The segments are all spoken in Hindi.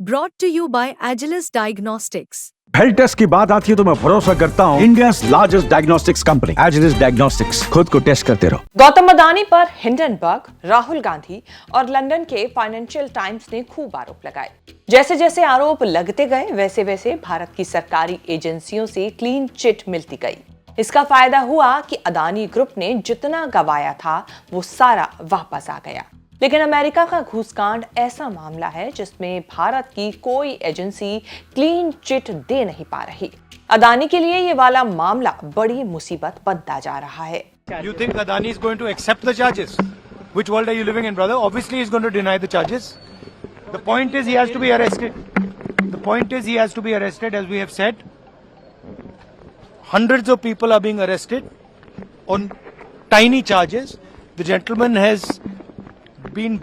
Brought to you by Agilus Diagnostics. Health test की बात आती है तो मैं भरोसा करता हूँ India's largest diagnostics company Agilus diagnostics. खुद को टेस्ट करते रहो। गौतम अदानी पर हिंडनबर्ग, राहुल गांधी और लंदन के फाइनेंशियल टाइम्स ने खूब आरोप लगाए। जैसे जैसे आरोप लगते गए वैसे वैसे भारत की सरकारी एजेंसियों से क्लीन चिट मिलती गई। इसका फायदा हुआ कि अदानी ग्रुप ने जितना गवाया था वो सारा वापस आ गया। लेकिन अमेरिका का घूसकांड ऐसा मामला है जिसमें भारत की कोई एजेंसी क्लीन चिट दे नहीं पा रही। अदानी के लिए ये वाला मामला बड़ी मुसीबत बनता जा रहा है। You think Adani is going to accept the charges? Which world are you living in, brother? Obviously, he's going to deny the charges. The point is, he has to be arrested. The point is, he has to be arrested, as we have said. Hundreds of people are being arrested on tiny charges. The gentleman has been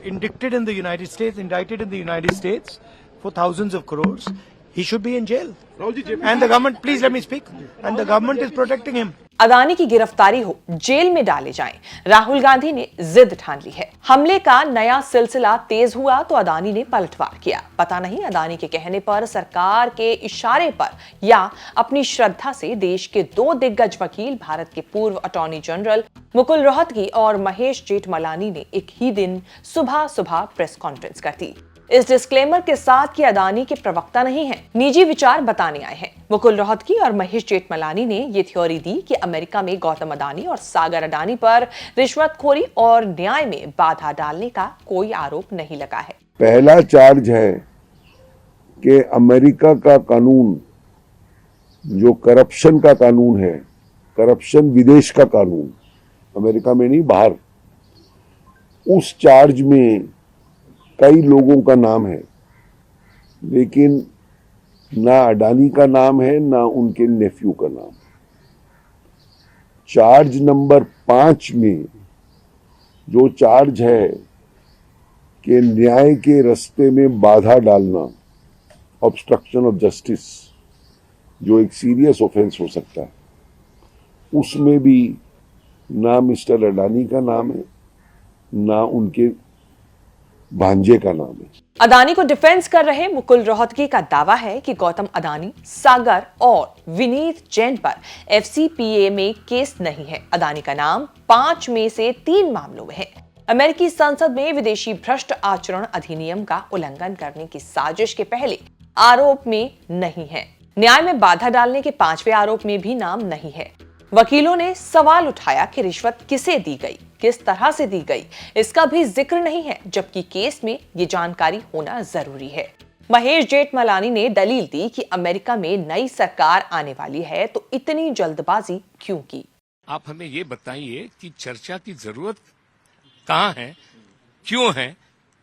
indicted in the United States for thousands of crores. He should be in jail. And the government, please let me speak. And the government is protecting him. Adani की गिरफ्तारी हो, जेल में डाले जाएं, राहुल गांधी ने जिद ठान ली है। हमले का नया सिलसिला तेज हुआ तो अदानी ने पलटवार किया। पता नहीं अदानी के कहने पर, सरकार के इशारे पर या अपनी श्रद्धा से देश के दो दिग्गज वकील, भारत के पूर्व अटॉर्नी जनरल मुकुल रोहतगी और महेश जेठमलानी ने एक ही दिन सुबह सुबह प्रेस कॉन्फ्रेंस कर दी। इस डिस्क्लेमर के साथ कि अदानी के प्रवक्ता नहीं हैं, निजी विचार बताने आए हैं। मुकुल रोहतगी और महेश जेठमलानी ने ये थ्योरी दी कि अमेरिका में गौतम अदानी और सागर अडानी पर रिश्वतखोरी और न्याय में बाधा डालने का कोई आरोप नहीं लगा है। पहला चार्ज है कि अमेरिका का कानून जो करप्शन का कानून है, करप्शन विदेश का कानून, अमेरिका में नहीं बाहर, उस चार्ज में कई लोगों का नाम है, लेकिन ना अडानी का नाम है ना उनके नेफ्यू का नाम। चार्ज नंबर 5 में जो चार्ज है कि न्याय के रास्ते में बाधा डालना, ऑब्स्ट्रक्शन ऑफ जस्टिस, जो एक सीरियस ऑफेंस हो सकता है, उसमें भी ना मिस्टर अडानी का नाम है ना उनके भांजे का नाम है। अदानी को डिफेंस कर रहे मुकुल रोहतगी का दावा है कि गौतम अदानी, सागर और विनीत जैन पर एफसीपीए में केस नहीं है। अदानी का नाम 5 में से 3 मामलों में है। अमेरिकी संसद में विदेशी भ्रष्ट आचरण अधिनियम का उल्लंघन करने की साजिश के पहले आरोप में नहीं है। न्याय में बाधा डालने के 5वें आरोप में भी नाम नहीं है। वकीलों ने सवाल उठाया कि रिश्वत किसे दी गई, किस तरह से दी गई, इसका भी जिक्र नहीं है, जबकि केस में ये जानकारी होना जरूरी है। महेश जेठमलानी ने दलील दी कि अमेरिका में नई सरकार आने वाली है तो इतनी जल्दबाजी क्यों की। आप हमें ये बताइए कि चर्चा की जरूरत कहाँ है, क्यों है?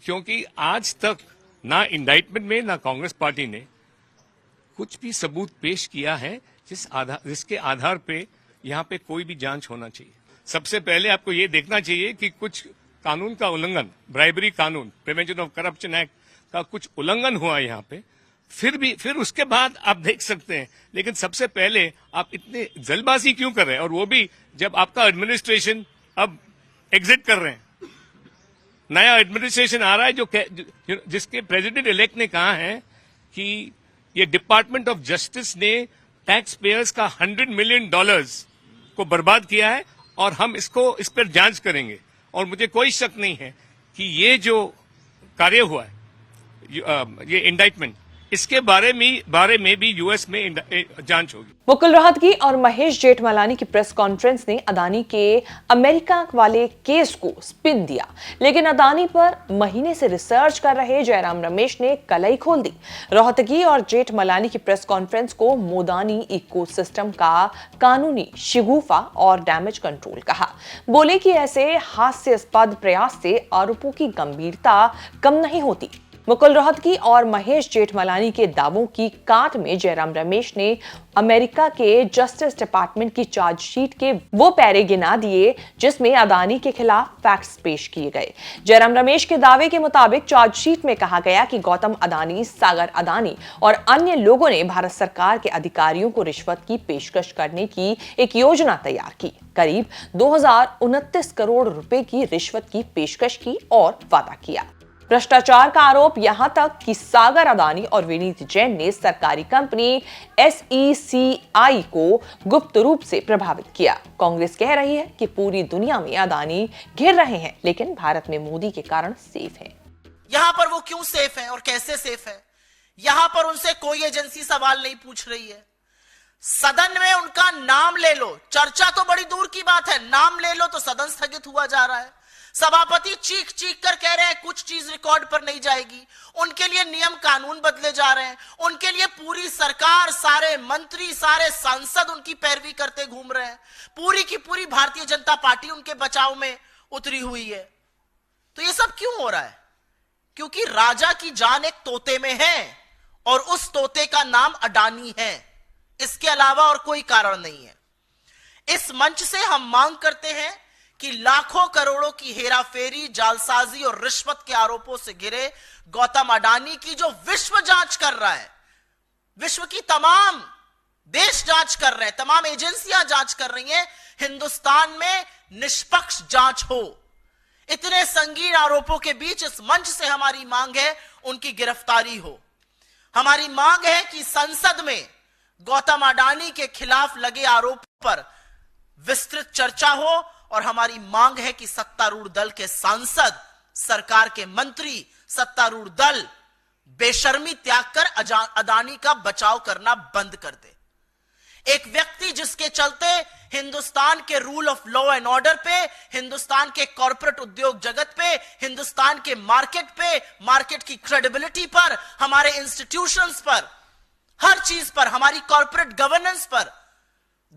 क्योंकि आज तक ना इंडाइटमेंट में ना कांग्रेस पार्टी ने कुछ भी सबूत पेश किया है जिसके आधार पे यहाँ पे कोई भी जांच होना चाहिए। सबसे पहले आपको ये देखना चाहिए कि कुछ कानून का उल्लंघन, ब्राइबरी कानून, प्रिवेंशन ऑफ करप्शन एक्ट का कुछ उल्लंघन हुआ यहाँ पे, फिर उसके बाद आप देख सकते हैं। लेकिन सबसे पहले आप इतने जल्दबाजी क्यों कर रहे हैं, और वो भी जब आपका एडमिनिस्ट्रेशन अब एग्जिट कर रहे हैं, नया एडमिनिस्ट्रेशन आ रहा है जिसके प्रेसिडेंट इलेक्ट ने कहा है कि ये डिपार्टमेंट ऑफ जस्टिस ने टैक्स पेयर्स का $100 मिलियन को बर्बाद किया है और हम इस पर जांच करेंगे। और मुझे कोई शक नहीं है कि ये जो कार्य हुआ है, ये इंडाइटमेंट, इसके बारे में भी यूएस में जांच होगी। मुकुल रोहतगी और महेश जेठमलानी की प्रेस कॉन्फ्रेंस ने अदानी के अमेरिका वाले केस को स्पिन दिया, लेकिन अदानी पर महीने से रिसर्च कर रहे जयराम रमेश ने कलई खोल दी। रोहतगी और जेठमलानी की प्रेस कॉन्फ्रेंस को मोदानी इकोसिस्टम का कानूनी शिगुफा और डैमेज कंट्रोल कहा। बोले कि ऐसे हास्यास्पद प्रयास से आरोपों की गंभीरता कम नहीं होती। मुकुल रोहतगी और महेश जेठमलानी के दावों की काट में जयराम रमेश ने अमेरिका के जस्टिस डिपार्टमेंट की चार्जशीट के वो पैरे गिना दिए जिसमें अदानी के खिलाफ फैक्ट्स पेश किए गए। जयराम रमेश के दावे के मुताबिक चार्जशीट में कहा गया कि गौतम अदानी, सागर अदानी और अन्य लोगों ने भारत सरकार के अधिकारियों को रिश्वत की पेशकश करने की एक योजना तैयार की, करीब 2029 करोड़ रुपए की रिश्वत की पेशकश की और वादा किया। भ्रष्टाचार का आरोप यहां तक कि सागर अदानी और विनीत जैन ने सरकारी कंपनी SECI को गुप्त रूप से प्रभावित किया। कांग्रेस कह रही है कि पूरी दुनिया में अदानी घिर रहे हैं, लेकिन भारत में मोदी के कारण सेफ है। यहां पर वो क्यों सेफ है और कैसे सेफ है? यहां पर उनसे कोई एजेंसी सवाल नहीं पूछ रही है। सदन में उनका नाम ले लो, चर्चा तो बड़ी दूर की बात है, नाम ले लो तो सदन स्थगित हुआ जा रहा है। सभापति चीख चीख कर कह रहे हैं कुछ चीज रिकॉर्ड पर नहीं जाएगी। उनके लिए नियम कानून बदले जा रहे हैं। उनके लिए पूरी सरकार, सारे मंत्री, सारे सांसद उनकी पैरवी करते घूम रहे हैं। पूरी की पूरी भारतीय जनता पार्टी उनके बचाव में उतरी हुई है। तो ये सब क्यों हो रहा है? क्योंकि राजा की जान एक तोते में है और उस तोते का नाम अडानी है। इसके अलावा और कोई कारण नहीं है। इस मंच से हम मांग करते हैं कि लाखों करोड़ों की हेराफेरी, जालसाजी और रिश्वत के आरोपों से घिरे गौतम अडानी की जो विश्व जांच कर रहा है, विश्व की तमाम देश जांच कर रहे हैं, तमाम एजेंसियां जांच कर रही हैं, हिंदुस्तान में निष्पक्ष जांच हो। इतने संगीन आरोपों के बीच इस मंच से हमारी मांग है उनकी गिरफ्तारी हो। हमारी मांग है कि संसद में गौतम अडानी के खिलाफ लगे आरोप पर विस्तृत चर्चा हो और हमारी मांग है कि सत्तारूढ़ दल के सांसद, सरकार के मंत्री, सत्तारूढ़ दल बेशर्मी त्याग कर अडानी का बचाव करना बंद कर दे। एक व्यक्ति जिसके चलते हिंदुस्तान के rule of law and order पे, हिंदुस्तान के कॉर्पोरेट उद्योग जगत पे, हिंदुस्तान के मार्केट पे, मार्केट की क्रेडिबिलिटी पर, हमारे इंस्टीट्यूशंस पर, हर चीज पर, हमारी कॉर्पोरेट गवर्नेंस पर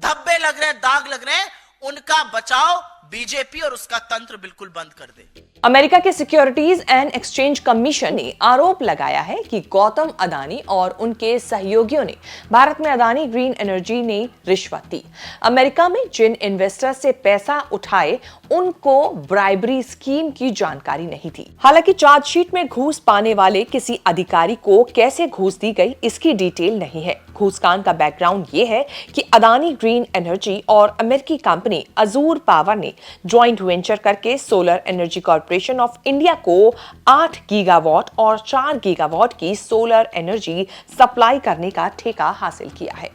धब्बे लग रहे हैं, दाग लग रहे हैं, उनका बचाव बीजेपी और उसका तंत्र बिल्कुल बंद कर दे। अमेरिका के सिक्योरिटीज एंड एक्सचेंज कमीशन ने आरोप लगाया है कि गौतम अदानी और उनके सहयोगियों ने भारत में अदानी ग्रीन एनर्जी ने रिश्वत दी। अमेरिका में जिन इन्वेस्टर से पैसा उठाए उनको ब्राइबरी स्कीम की जानकारी नहीं थी। हालांकि चार्जशीट में घूस पाने वाले किसी अधिकारी को कैसे घूस दी गई इसकी डिटेल नहीं है। घूसकांड का बैकग्राउंड ये है कि अदानी ग्रीन एनर्जी और अमेरिकी कंपनी अजूर पावर ने ज्वाइंट वेंचर करके solar energy corporation of India को 8 गीगावाट और 4 गीगावाट की सोलर एनर्जी सप्लाई करने का ठेका हासिल किया है।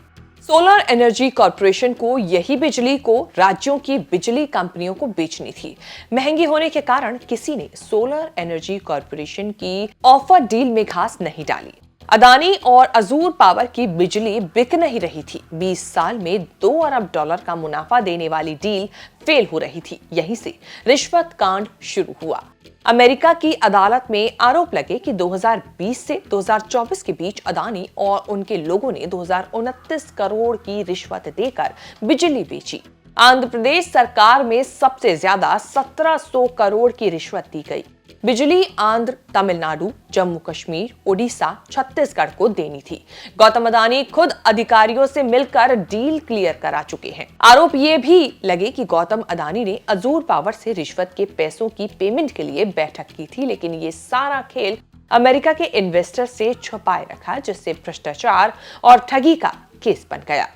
सोलर एनर्जी कॉर्पोरेशन को यही बिजली को राज्यों की बिजली कंपनियों को बेचनी थी। महंगी होने के कारण किसी ने सोलर एनर्जी कॉर्पोरेशन की ऑफर डील में घास नहीं डाली। अदानी और अजूर पावर की बिजली बिक नहीं रही थी। 20 साल में $2 अरब का मुनाफा देने वाली डील फेल हो रही थी। यहीं से रिश्वत कांड शुरू हुआ। अमेरिका की अदालत में आरोप लगे कि 2020 से 2024 के बीच अदानी और उनके लोगों ने 2029 करोड़ की रिश्वत देकर बिजली बेची। आंध्र प्रदेश सरकार में सबसे ज्यादा 1700 करोड़ की रिश्वत दी गई। बिजली आंध्र, तमिलनाडु, जम्मू कश्मीर, ओडिशा, छत्तीसगढ़ को देनी थी। गौतम अदानी खुद अधिकारियों से मिलकर डील क्लियर करा चुके हैं। आरोप ये भी लगे कि गौतम अदानी ने अजूर पावर से रिश्वत के पैसों की पेमेंट के लिए बैठक की थी, लेकिन ये सारा खेल अमेरिका के इन्वेस्टर से छुपाए रखा, जिससे भ्रष्टाचार और ठगी का केस बन गया।